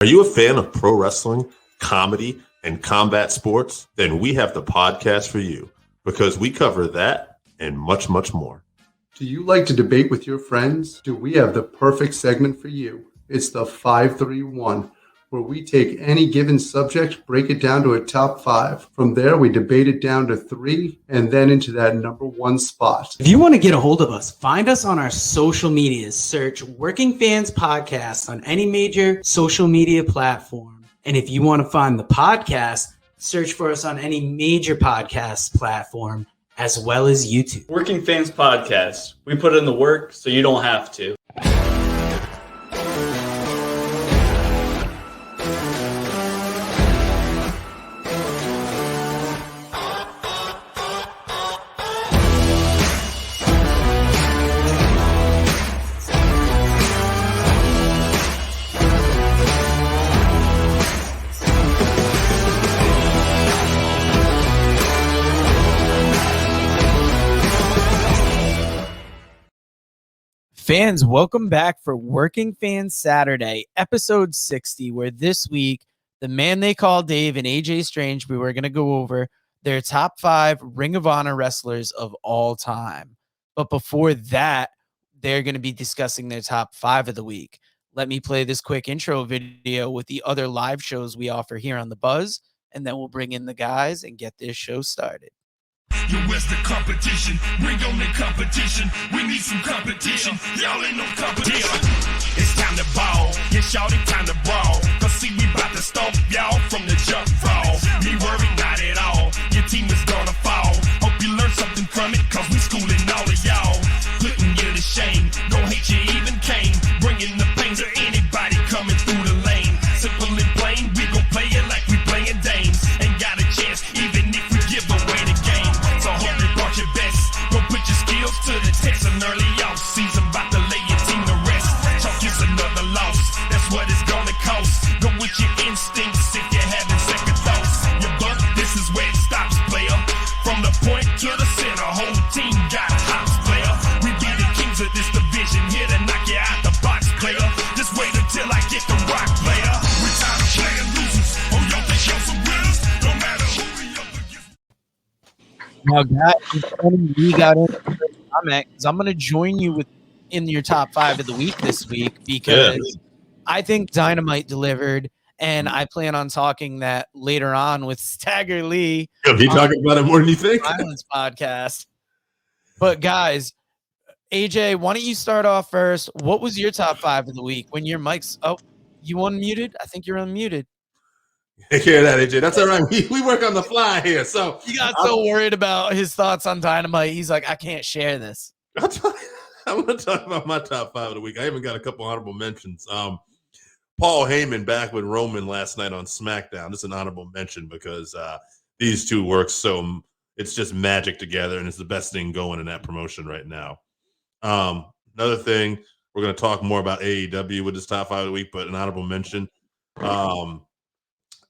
Are you a fan of pro wrestling, comedy, and combat sports? Then we have the podcast for you because we cover that and much, much more. Do you like to debate with your friends? Do we have the perfect segment for you? It's the 531, where we take any given subject, break it down to a top 5. From there, we debate it down to 3 and then into that number 1 spot. If you want to get a hold of us, find us on our social medias. Search Working Fans Podcast on any major social media platform. And if you want to find the podcast, search for us on any major podcast platform as well as YouTube. Working Fans Podcast. We put in the work so you don't have to. Fans, welcome back for Working Fans Saturday, episode 60, where this week, the man they call Dave and AJ Strangebrew are going to go over their top 5 Ring of Honor wrestlers of all time. But before that, they're going to be discussing their top 5 of the week. Let me play this quick intro video with the other live shows we offer here on The Buzz, and then we'll bring in the guys and get this show started. You where's the competition? Bring on the competition. We need some competition. Y'all ain't no competition. It's time to ball. Yeah, shawty, time to brawl. Cause see, we bout to stomp y'all from the jump fall. Me worry not at all. Your team is gonna fall. Hope you learn something from it, cause we schooling all of y'all. Putting you to shame. Don't hate you even came. Bringing the pain to anybody coming through the lane. Simple and plain, we gon' play it like we playing dames. Ain't got a chance, even if we give away the game. So hope you brought your best. Go put your skills to the test. An early off season, about to lay your team to rest. Chalk is another loss. That's what it's gonna cost. Go with your instincts if you're having second thoughts. Your buck, this is where it stops, player. From the point to the center, whole team got hops, player. We be the kings of this division, here to knock you out the box, player. Just wait until I get the rock, player. We tired of playing losers. Oh, y'all think y'all some winners? No matter who we up against. Now, guys, we got in comment because I'm going to join you in your top 5 of the week this week because I think Dynamite delivered, and I plan on talking that later on with Stagger Lee. You'll be talking about it more than you think. Violence podcast. But guys, AJ, why don't you start off first? What was your top 5 of the week when your mic's? Oh, you unmuted? I think you're unmuted. Take care of that, AJ. That's all right. We work on the fly here. So he got so worried about his thoughts on Dynamite. He's like, I can't share this. I'm going to talk about my top 5 of the week. I even got a couple honorable mentions. Paul Heyman back with Roman last night on SmackDown. This is an honorable mention because these two work so it's just magic together, and it's the best thing going in that promotion right now. Another thing, we're going to talk more about AEW with this top 5 of the week, but an honorable mention.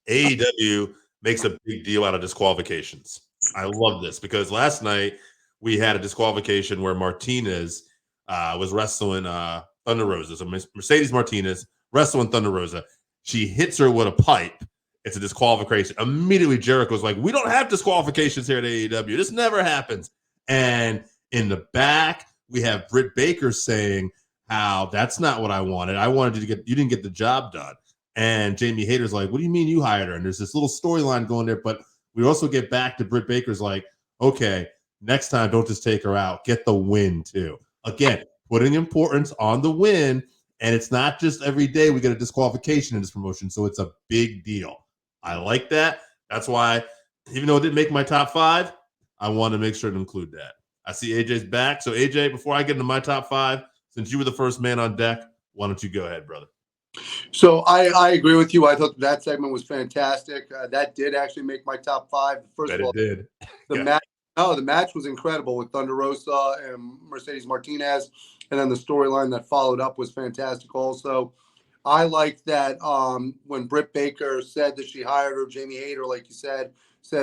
AEW makes a big deal out of disqualifications. I love this because last night we had a disqualification where Martinez was wrestling Thunder Rosa. So Mercedes Martinez wrestling Thunder Rosa. She hits her with a pipe. It's a disqualification. Immediately Jericho's like, we don't have disqualifications here at AEW. This never happens. And in the back, we have Britt Baker saying how that's not what I wanted. I wanted you didn't get the job done. And Jamie Hayter's like, what do you mean you hired her? And there's this little storyline going there. But we also get back to Britt Baker's like, okay, next time, don't just take her out. Get the win, too. Again, putting importance on the win. And it's not just every day we get a disqualification in this promotion. So it's a big deal. I like that. That's why, even though it didn't make my top 5, I want to make sure to include that. I see AJ's back. So, AJ, before I get into my top 5, since you were the first man on deck, why don't you go ahead, brother? So I agree with you. I thought that segment was fantastic. That did actually make my top 5. First of all, it did. The match was incredible with Thunder Rosa and Mercedes Martinez, and then the storyline that followed up was fantastic. Also, I liked that when Britt Baker said that she hired her, Jamie Hayter, like you said,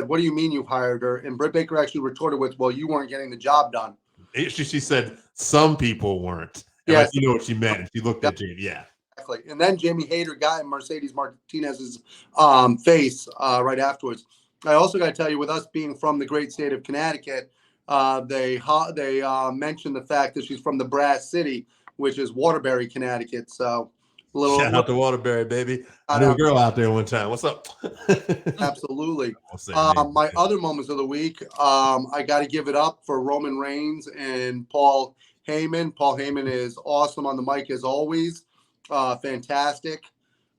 "What do you mean you hired her?" And Britt Baker actually retorted with, "Well, you weren't getting the job done." She said some people weren't. Yes. You know what she meant. She looked at Jamie. Yeah. And then Jamie Hayter got in Mercedes Martinez's face right afterwards. I also got to tell you, with us being from the great state of Connecticut, they mentioned the fact that she's from the Brass City, which is Waterbury, Connecticut. So Shout out to Waterbury, baby. I knew a girl out there one time. What's up? Absolutely. My other moments of the week, I got to give it up for Roman Reigns and Paul Heyman. Paul Heyman is awesome on the mic as always. Fantastic.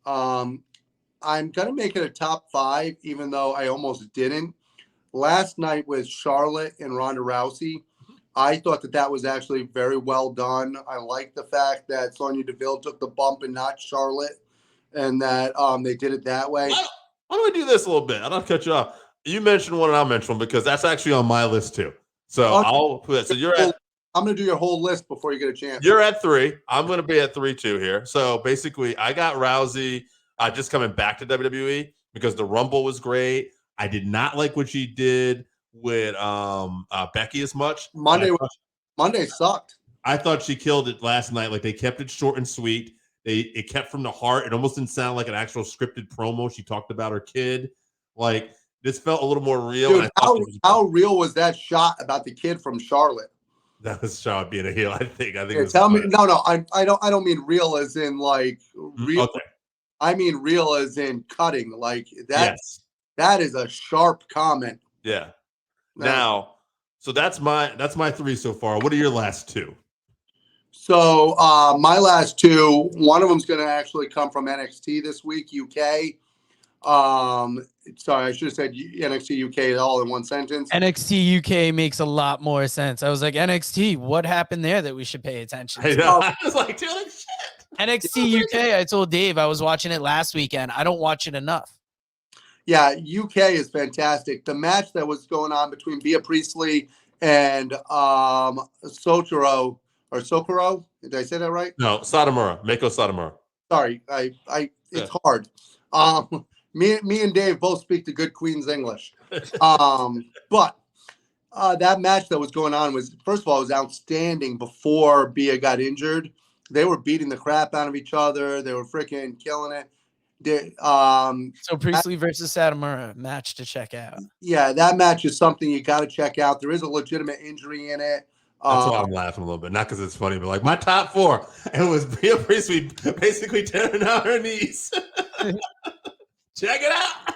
I'm going to make it a top 5, even though I almost didn't. Last night with Charlotte and Ronda Rousey, I thought that was actually very well done. I like the fact that Sonya Deville took the bump and not Charlotte, and that they did it that way. Why don't we do this a little bit? I don't cut you off. You mentioned one and I'll mention one because that's actually on my list too. So Okay. I'll put it. So you're at. I'm going to do your whole list before you get a chance. You're at 3. I'm going to be at 3 too here. So basically, I got Rousey just coming back to WWE because the Rumble was great. I did not like what she did with Becky as much. Monday sucked. I thought she killed it last night. Like they kept it short and sweet. It kept from the heart. It almost didn't sound like an actual scripted promo. She talked about her kid. Like this felt a little more real. Dude, how real was that shot about the kid from Charlotte? That was Charlotte being a heel. I think. Yeah, tell me. No. I don't mean real as in like real. Okay. I mean real as in cutting. Like that. Yes. That is a sharp comment. Yeah. Now, so that's my 3 so far. What are your last 2? So my last 2, one of them's going to actually come from NXT this week, UK. Sorry, I should have said NXT UK all in one sentence. NXT UK makes a lot more sense. I was like, NXT, what happened there that we should pay attention to? I know. I was like, dude, shit. NXT UK, I told Dave I was watching it last weekend. I don't watch it enough. Yeah, UK is fantastic. The match that was going on between Bea Priestley and Socorro, did I say that right? No, Satomura, Mako Satomura. Sorry, it's hard. Me and Dave both speak the good Queen's English. But that match that was going on was, first of all, it was outstanding before Bea got injured. They were beating the crap out of each other. They were freaking killing it. So Priestley versus Satomura match to check out. Yeah, that match is something you got to check out. There is a legitimate injury in it. That's why I'm laughing a little bit, not because it's funny, but like my top 4, it was Bea Priestley basically tearing out her knees. Check it out,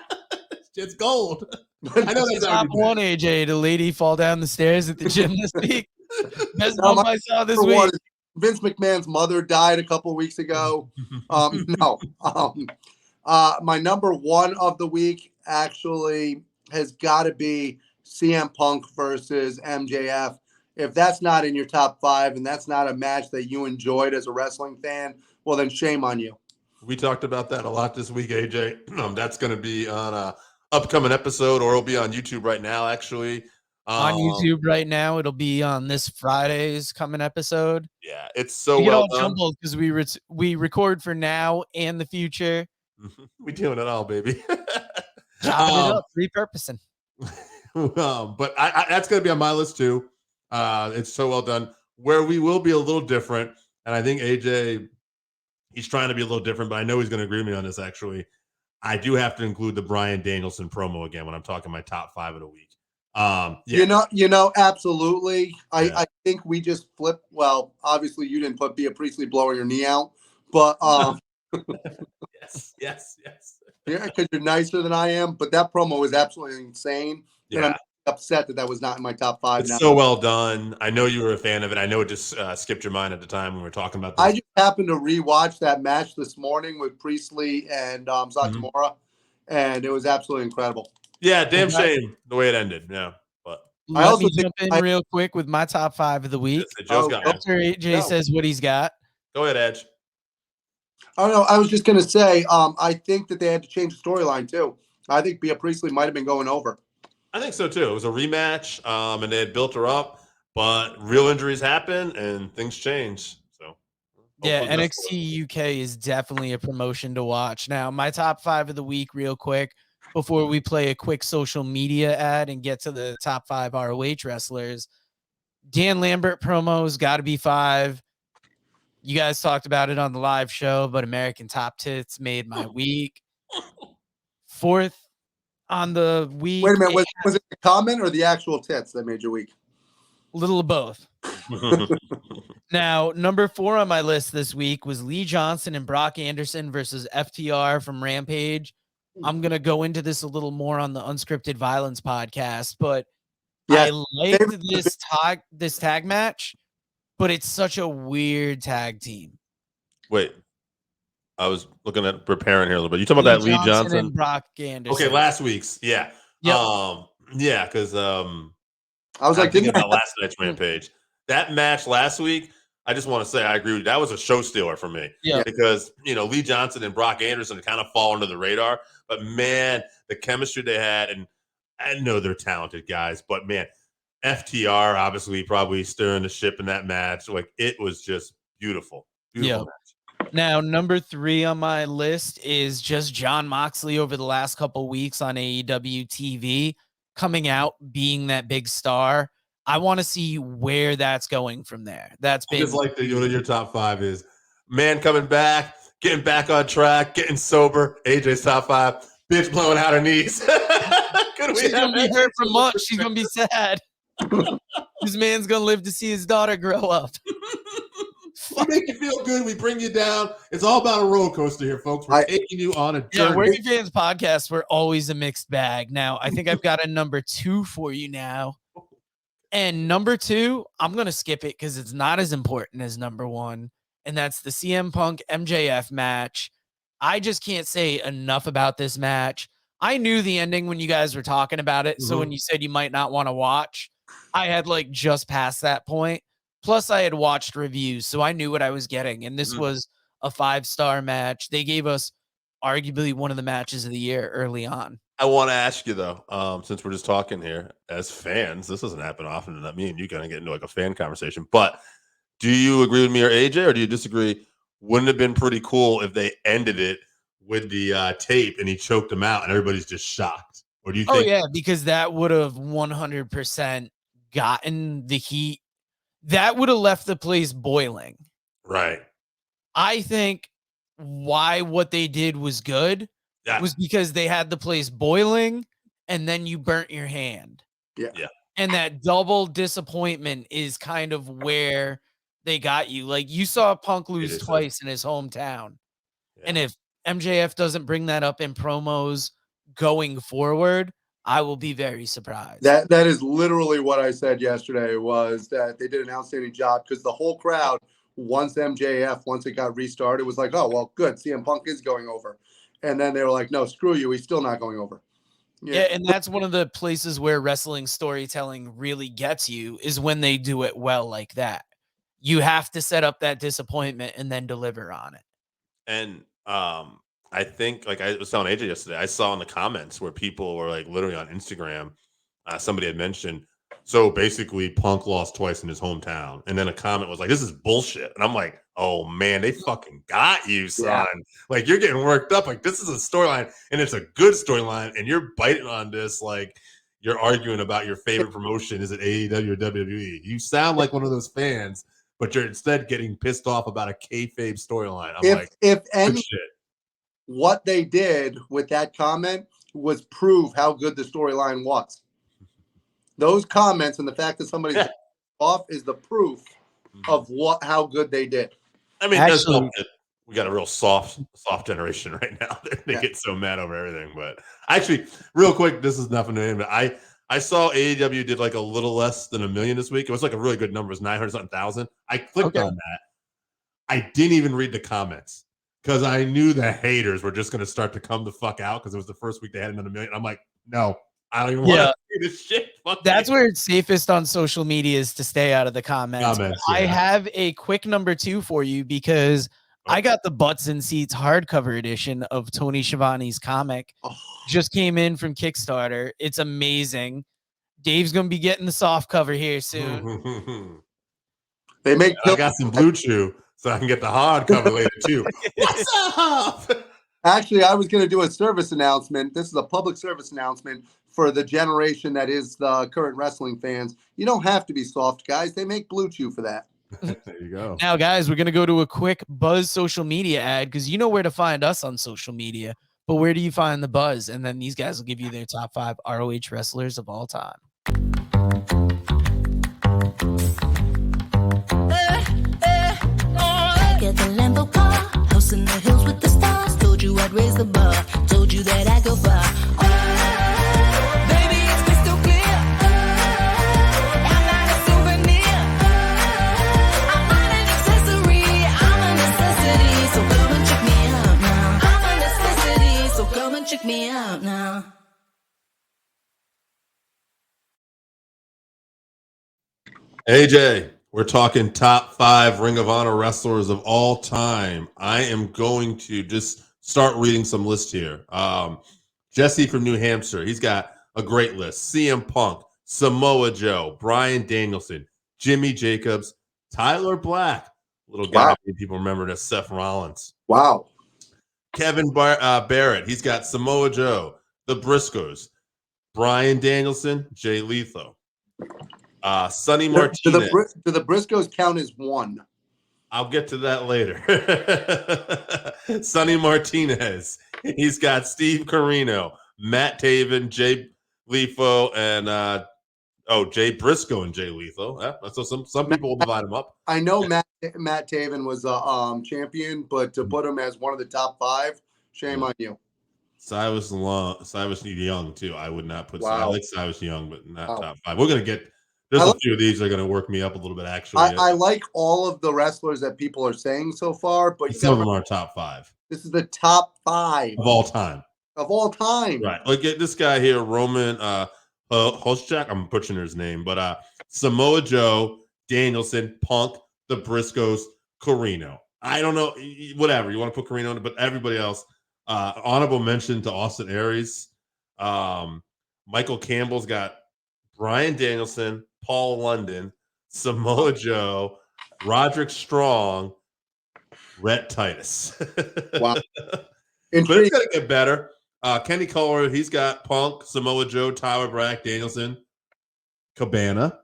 it's gold. I know that's top 1, AJ. The lady fall down the stairs at the gym this week. Best bump I saw this week. Vince McMahon's mother died a couple of weeks ago. My number 1 of the week actually has got to be CM Punk versus MJF. If that's not in your top 5 and that's not a match that you enjoyed as a wrestling fan, well, then shame on you. We talked about that a lot this week, AJ. That's going to be on an upcoming episode, or it'll be on YouTube right now, actually. On YouTube right now. It'll be on this Friday's coming episode. Yeah, it's so we well get all jumbled because we record for now and the future. We doing it all, baby. Chopping it up, repurposing. But that's going to be on my list too. It's so well done. Where we will be a little different, and I think AJ, he's trying to be a little different, but I know he's going to agree with me on this. Actually, I do have to include the Bryan Danielson promo again when I'm talking my top 5 of the week. Yeah. You know, absolutely. I think we just flipped. Well, obviously you didn't put Bea Priestley blowing her knee out, but yes. Yeah, because you're nicer than I am. But that promo was absolutely insane. Yeah. And I'm upset that was not in my top 5. It's so well done. I know you were a fan of it. I know it just skipped your mind at the time when we were talking about this. I just happened to rewatch that match this morning with Priestley and Satomura, and it was absolutely incredible. Yeah, damn shame the way it ended. Yeah, but I also jump in real quick with my top 5 of the week. After AJ says what he's got. Go ahead, Edge. Oh no, I was just gonna say, I think that they had to change the storyline too. I think Bea Priestley might have been going over. I think so too. It was a rematch, and they had built her up, but real injuries happen and things change. So yeah, NXT UK is definitely a promotion to watch. Now, my top 5 of the week, real quick, before we play a quick social media ad and get to the top 5 ROH wrestlers. Dan Lambert promos got to be 5. You guys talked about it on the live show, but American Top Tits made my week. Fourth on the week. Wait a minute. Was it the comment or the actual tits that made your week? A little of both. Now, number 4 on my list this week was Lee Johnson and Brock Anderson versus FTR from Rampage. I'm going to go into this a little more on the Unscripted Violence podcast, but I liked this tag match, but it's such a weird tag team. Wait, I was looking at preparing here a little bit. You talking about that Lee Johnson and Brock Anderson? Okay, last week's, yeah. Yep. Yeah, because I was like thinking about last night's Rampage. That match last week, I just want to say I agree with you. That was a show stealer for me. Yeah. Because, Lee Johnson and Brock Anderson kind of fall under the radar. But, man, the chemistry they had, and I know they're talented guys, but, man, FTR obviously probably stirring the ship in that match. Like, it was just beautiful. Beautiful match. Now, number 3 on my list is just Jon Moxley over the last couple weeks on AEW TV, coming out, being that big star. I want to see where that's going from there. That's big. Just like your top 5 is man coming back, getting back on track, getting sober. AJ's top 5, bitch blowing out her knees. She's gonna be hurt for months. She's gonna be sad. This man's gonna live to see his daughter grow up. We make you feel good. We bring you down. It's all about a roller coaster here, folks. We're taking you on a journey. Yeah, Working Fans podcast, we're always a mixed bag. Now, I think I've got a number 2 for you now. And number 2, I'm going to skip it because it's not as important as number 1. And that's the CM Punk MJF match. I just can't say enough about this match. I knew the ending when you guys were talking about it. So when you said you might not want to watch, I had just passed that point. Plus, I had watched reviews, so I knew what I was getting. And this was a 5-star match. They gave us arguably one of the matches of the year early on. I want to ask you, though, since we're just talking here as fans, this doesn't happen often, and me and you kind of get into a fan conversation. But do you agree with me or AJ, or do you disagree? Wouldn't it have been pretty cool if they ended it with the tape and he choked him out and everybody's just shocked? Or do you think? Oh, yeah, because that would have 100% gotten the heat. That would have left the place boiling. Right. I think why what they did was good was because they had the place boiling and then you burnt your hand. Yeah. And that double disappointment is kind of where they got you. Like, you saw Punk lose twice in his hometown. Yeah. And if MJF doesn't bring that up in promos going forward, I will be very surprised. That is literally what I said yesterday, was that they did an outstanding job, because the whole crowd, once it got restarted, was like, oh, well, good, CM Punk is going over. And then they were like, no, screw you, he's still not going over. Yeah, and that's one of the places where wrestling storytelling really gets you, is when they do it well like that. You have to set up that disappointment and then deliver on it. And I think, like I was telling AJ yesterday, I saw in the comments where people were like literally on Instagram, somebody had mentioned, so basically Punk lost twice in his hometown. And then a comment was like, this is bullshit. And I'm like, oh man, they fucking got you, son. Yeah. Like, you're getting worked up. Like, this is a storyline and it's a good storyline. And you're biting on this like you're arguing about your favorite promotion. Is it AEW or WWE? You sound like one of those fans, but you're instead getting pissed off about a kayfabe storyline. If any, what they did with that comment was prove how good the storyline was. Those comments and the fact that somebody's off is the proof of how good they did. I mean, actually, we got a real soft generation right now. They get so mad over everything. But actually, real quick, this is nothing to him, but I saw AEW did like a little less than 1 million this week. It was like a really good number. It was 900-something-thousand. I clicked on that. I didn't even read the comments because I knew the haters were just going to start to come the fuck out because it was the first week they had another 1 million. I'm like, no, I don't even want to see this shit. That's where it's safest on social media, is to stay out of the comments. I have a quick number 2 for you, because I got the Butts and Seats hardcover edition of Tony Schiavone's comic. Just came in from Kickstarter. It's amazing. Dave's going to be getting the soft cover here soon. I got some Blue Chew, so I can get the hard cover later too. What's up? Actually, I was going to do a service announcement. This is a public service announcement for the generation that is the current wrestling fans. You don't have to be soft, guys. They make Blue Chew for that. There you go. Now, guys, we're going to go to a quick Buzz social media ad because you know where to find us on social media, but where do you find the Buzz? And then these guys will give you their top 5 ROH wrestlers of all time. Get the Lambo car, house in the hills with the stars. Told you I'd raise the bar, told you that I go far. Baby, it's crystal clear. I'm not a souvenir. I'm not an accessory. I'm a necessity. So come and check me out now. I'm a necessity. So come and check me out now. AJ, we're talking top 5 Ring of Honor wrestlers of all time. I am going to just start reading some lists here. Jesse from New Hampshire, he's got a great list. CM Punk, Samoa Joe, Bryan Danielson, Jimmy Jacobs, Tyler Black, little guy people remember as Seth Rollins. Wow. Kevin Barrett, he's got Samoa Joe, the Briscoes, Bryan Danielson, Jay Lethal. Sonny Martinez. Do the Briscoes count as one? I'll get to that later. Sonny Martinez. He's got Steve Corino, Matt Taven, Jay Lethal, and Jay Briscoe and Jay Lethal. So some people will divide them up. I know Matt Taven was a champion, but to put him as one of the top 5, shame on you. Cyrus Young too. I would not put. Wow. I like Cyrus Young, but not top 5. We're gonna get. There's a few of these that are going to work me up a little bit, actually. I like all of the wrestlers that people are saying so far, but some of them are top 5. This is the top 5 of all time. Of all time. Right. Look at this guy here, Roman Hoschak. I'm butchering his name, but Samoa Joe, Danielson, Punk, the Briscoes, Corino. I don't know. Whatever. You want to put Corino in it, but everybody else. Honorable mention to Austin Aries. Michael Campbell's got Bryan Danielson, Paul London, Samoa Joe, Roderick Strong, Rhett Titus. Wow. But it's going to get better. Kenny Kohler, he's got Punk, Samoa Joe, Tyler Black, Danielson, Cabana.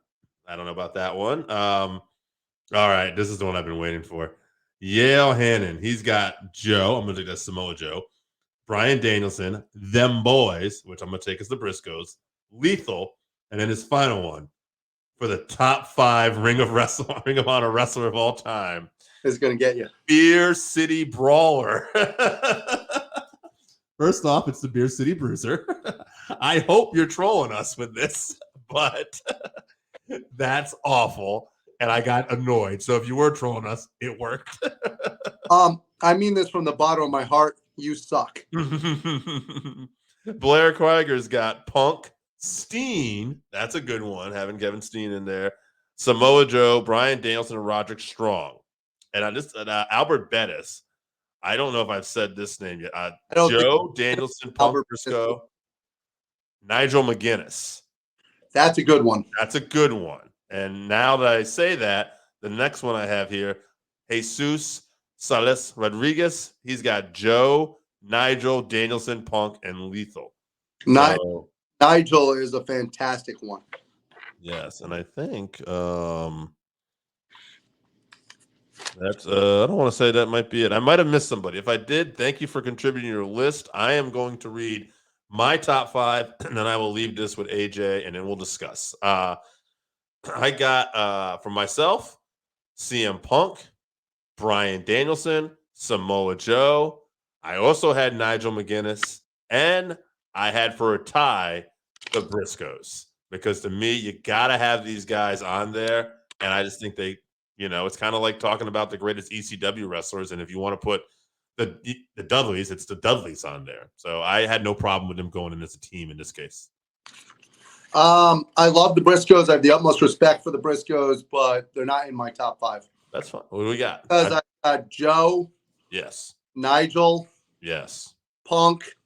I don't know about that one. All right, this is the one I've been waiting for. Yale Hannon, he's got Joe. I'm going to take that Samoa Joe. Bryan Danielson, Them Boys, which I'm going to take as the Briscoes, Lethal, and then his final one for the top 5 Ring of Honor wrestler of all time. Is going to get you. Beer City Brawler. First off, it's the Beer City Bruiser. I hope you're trolling us with this, but that's awful. And I got annoyed. So if you were trolling us, it worked. I mean this from the bottom of my heart. You suck. Blair Krieger's got Punk, Steen. That's a good one, having Kevin Steen in there. Samoa Joe, Bryan Danielson, and Roderick Strong. And Albert Bettis. I don't know if I've said this name yet. Joe Danielson, Punk, Briscoe, Nigel McGuinness. That's a good one. That's a good one. And now that I say that, the next one I have here, Jesus Salas Rodriguez. He's got Joe, Nigel, Danielson, Punk, and Lethal. Nigel is a fantastic one. Yes, and I think that's I don't want to say that might be it. I might have missed somebody. If I did, thank you for contributing your list. I am going to read my top 5, and then I will leave this with AJ, and then we'll discuss. I got for myself, CM Punk, Bryan Danielson, Samoa Joe. I also had Nigel McGuinness, and I had for a tie the Briscoes, because to me, you got to have these guys on there. And I just think they, it's kind of like talking about the greatest ECW wrestlers. And if you want to put the Dudleys, it's the Dudleys on there. So I had no problem with them going in as a team in this case. I love the Briscoes. I have the utmost respect for the Briscoes, but they're not in my top 5. That's fine. What do we got? Because I got Joe. Yes. Nigel. Yes. Punk.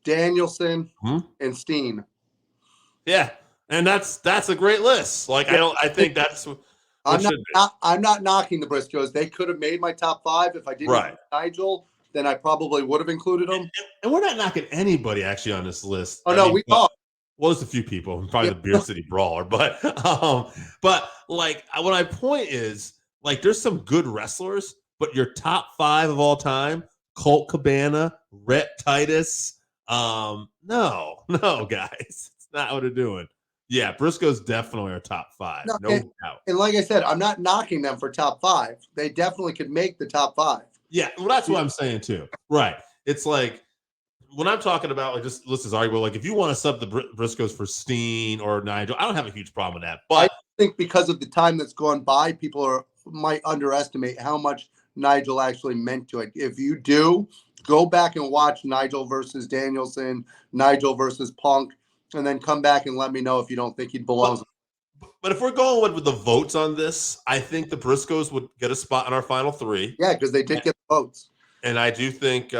Danielson and Steen. Yeah, and that's a great list. Like I think that's. I'm not knocking the Briscoes. They could have made my top 5 if I didn't have Nigel. Then I probably would have included them. And we're not knocking anybody actually on this list. Oh no, we are. Well, there's a few people, probably the Beer City Brawler, but like what my point is, like, there's some good wrestlers, but your top 5 of all time, Colt Cabana, Rhett Titus, no, guys, it's not what they're doing. Yeah, Briscoe's definitely our top 5, no doubt. And like I said, I'm not knocking them for top 5. They definitely could make the top 5. Yeah, well, that's what I'm saying too. Right? It's like when I'm talking about, like, just let's just argue, like, if you want to sub the Briscoes for Steen or Nigel, I don't have a huge problem with that. But I think because of the time that's gone by, people might underestimate how much Nigel actually meant to it. If you do, go back and watch Nigel versus Danielson, Nigel versus Punk, and then come back and let me know if you don't think he belongs. But if we're going with the votes on this, I think the Briscoes would get a spot in our final 3. Yeah, because they did get the votes. And I do think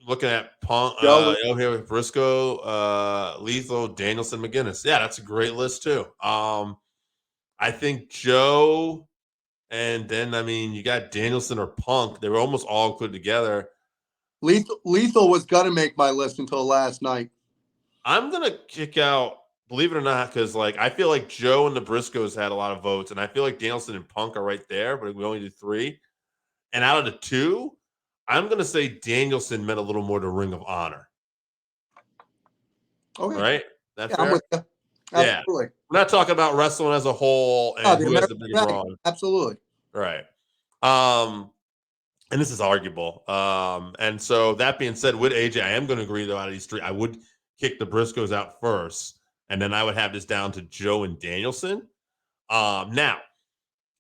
looking at Punk, here with Briscoe, Lethal, Danielson, McGuinness. Yeah, that's a great list too. I think Joe, and then you got Danielson or Punk. They were almost all included together. Lethal was gonna make my list until last night. I'm gonna kick out, believe it or not, because I feel like Joe and the Briscoes had a lot of votes, and I feel like Danielson and Punk are right there, but we only did 3. And out of the 2, I'm going to say Danielson meant a little more to Ring of Honor. Okay. Right? That's I'm with you. Absolutely. Yeah. We're not talking about wrestling as a whole and who has the bigger brawl. Absolutely. Right. And this is arguable. And so that being said, with AJ, I am going to agree, though, out of these 3, I would kick the Briscoes out first, and then I would have this down to Joe and Danielson. Now,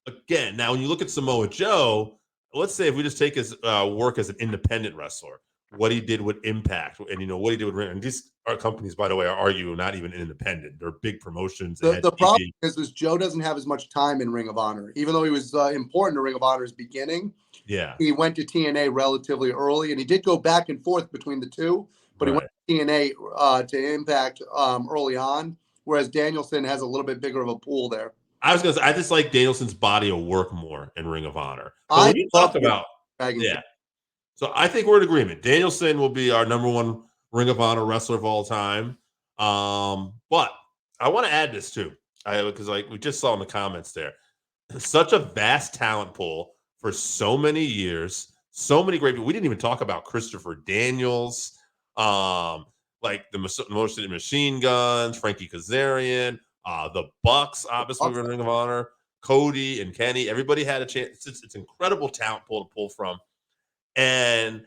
when you look at Samoa Joe, let's say if we just take his work as an independent wrestler, what he did with Impact, and what he did with Ring, and these companies, by the way, are not even independent; they're big promotions. The problem is Joe doesn't have as much time in Ring of Honor, even though he was important to Ring of Honor's beginning. Yeah, he went to TNA relatively early, and he did go back and forth between the 2, but he went to TNA to Impact early on, whereas Danielson has a little bit bigger of a pool there. I was gonna say, I just like Danielson's body of work more in Ring of Honor. I when you talk about so I think we're in agreement. Danielson will be our number 1 Ring of Honor wrestler of all time. But I want to add this too, because we just saw in the comments there, such a vast talent pool for so many years, so many great people. We didn't even talk about Christopher Daniels, like the Motor City Machine Guns, Frankie Kazarian. The Bucks, obviously, were in Ring of Honor. Cody and Kenny, everybody had a chance. It's incredible talent pool to pull from. And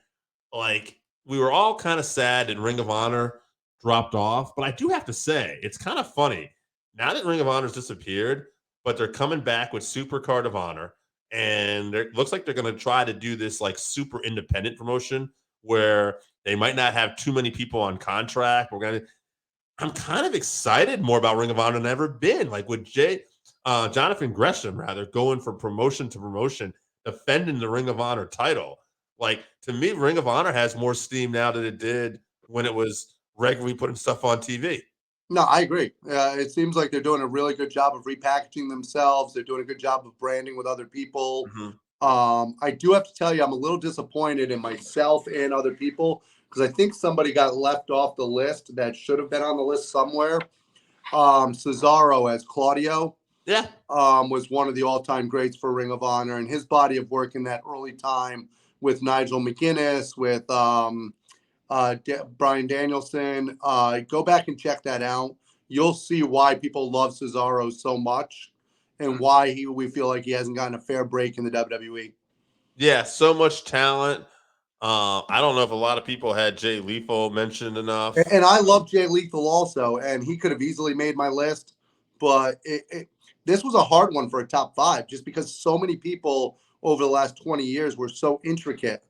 we were all kind of sad that Ring of Honor dropped off. But I do have to say, it's kind of funny. Now that Ring of Honor's disappeared, but they're coming back with Super Card of Honor. And it looks like they're going to try to do this super independent promotion where they might not have too many people on contract. I'm kind of excited more about Ring of Honor than I've ever been. With Jonathan Gresham, going from promotion to promotion, defending the Ring of Honor title. To me, Ring of Honor has more steam now than it did when it was regularly putting stuff on TV. No, I agree. It seems like they're doing a really good job of repackaging themselves. They're doing a good job of branding with other people. Mm-hmm. I do have to tell you, I'm a little disappointed in myself and other people, because I think somebody got left off the list that should have been on the list somewhere. Cesaro as Claudio, was one of the all-time greats for Ring of Honor, and his body of work in that early time with Nigel McGuinness, with Bryan Danielson. Go back and check that out. You'll see why people love Cesaro so much, and why we feel like he hasn't gotten a fair break in the WWE. Yeah, so much talent. I don't know if a lot of people had Jay Lethal mentioned enough. And I love Jay Lethal also, and he could have easily made my list, but this was a hard one for a top 5, just because so many people over the last 20 years were so intricate.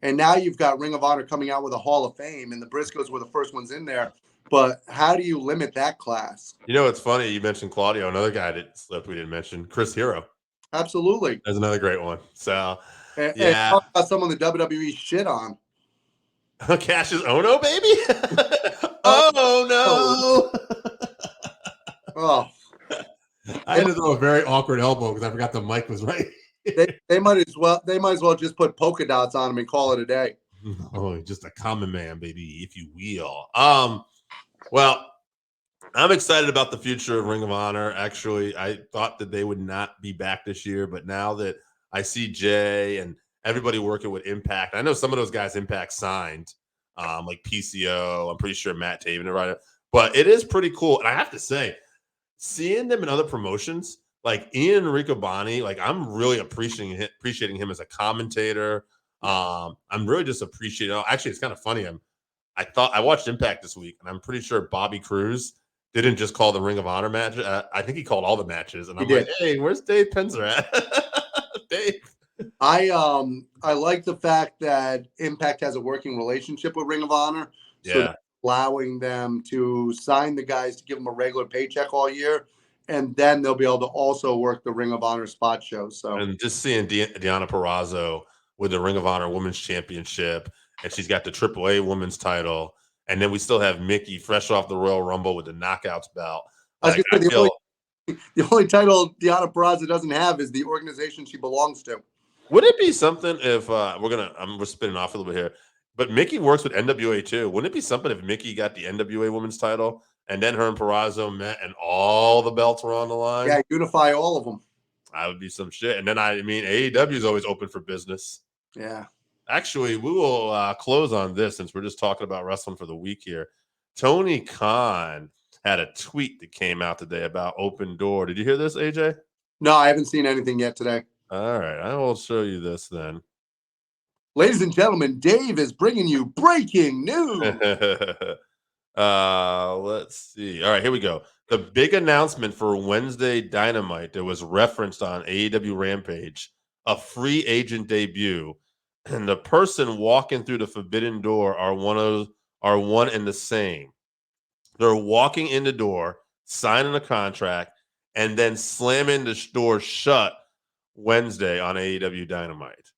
And now you've got Ring of Honor coming out with a Hall of Fame, and the Briscoes were the first ones in there. But how do you limit that class? It's funny. You mentioned Claudio. Another guy that slipped we didn't mention, Chris Hero. Absolutely. That's another great one. So, and talk about someone the WWE shit on. Cassius Ohno, baby? Oh, no. Oh. I had to throw a very awkward elbow because I forgot the mic was right. they might as well just put polka dots on him and call it a day. Oh, just a common man, baby, if you will. Well, I'm excited about the future of Ring of Honor. Actually, I thought that they would not be back this year, but now that I see Jay and everybody working with Impact, I know some of those guys Impact signed, like PCO. I'm pretty sure Matt Taven and right. But it is pretty cool, and I have to say, seeing them in other promotions, like Ian Riccoboni, like I'm really appreciating him as a commentator. I'm really just appreciating. Actually, it's kind of funny. I watched Impact this week, and I'm pretty sure Bobby Cruz didn't just call the Ring of Honor match. I think he called all the matches, and I'm like, hey, where's Dave Penzer at? Dave. I like the fact that Impact has a working relationship with Ring of Honor. So Yeah. allowing them to sign the guys to give them a regular paycheck all year, and then they'll be able to also work the Ring of Honor spot shows. So And just seeing Deonna Purrazzo with the Ring of Honor Women's Championship, and she's got the AAA Women's title, and then we still have Mickey fresh off the Royal Rumble with the Knockouts belt. the only title Deonna Purrazzo doesn't have is the organization she belongs to. Would it be something if we're spinning off a little bit here, but Mickey works with NWA too. Wouldn't it be something if Mickey got the NWA Women's title and then her and Purrazzo met and all the belts were on the line? Yeah, unify all of them. That would be some shit. And then AEW is always open for business. Yeah. Actually, we will close on this since we're just talking about wrestling for the week here. Tony Khan had a tweet that came out today about Open Door. Did you hear this, AJ? No, I haven't seen anything yet today. All right, I will show you this then. Ladies and gentlemen, Dave is bringing you breaking news. Let's see. All right, here we go. The big announcement for Wednesday Dynamite that was referenced on AEW Rampage, a free agent debut, and the person walking through the forbidden door are one and the same. They're walking in the door, signing a contract, and then slamming the door shut Wednesday on AEW Dynamite.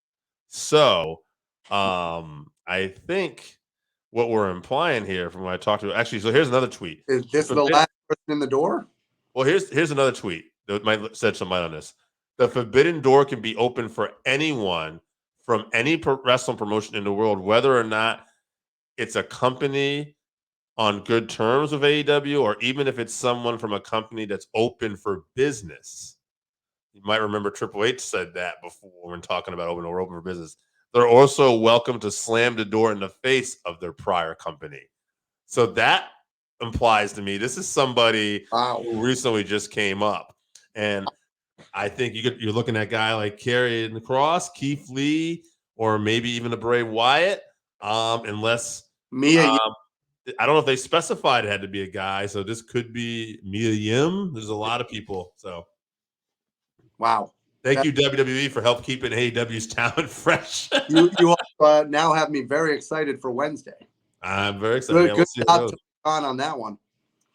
So, I think what we're implying here from what I talked to, actually, so here's another tweet. Is this the last person in the door? Well, here's another tweet that might shed some light on this. The forbidden door can be open for anyone from any wrestling promotion in the world, whether or not it's a company on good terms with AEW, or even if it's someone from a company that's open for business. You might remember Triple H said that before when talking about open for business. They're also welcome to slam the door in the face of their prior company. So that implies to me this is somebody who recently just came up. And I think you're looking at a guy like Karrion Kross, Keith Lee, or maybe even a Bray Wyatt, unless I don't know if they specified it had to be a guy. So this could be Mia Yim. There's a lot of people. So wow. Thank you, WWE, for help keeping AEW's talent fresh. you now have me very excited for Wednesday. I'm very excited. Good job on that one.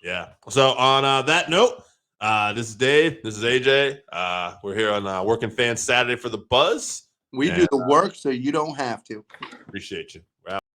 Yeah. So on that note, this is Dave. This is AJ. We're here on Working Fans Saturday for the Buzz. We do the work so you don't have to. Appreciate you.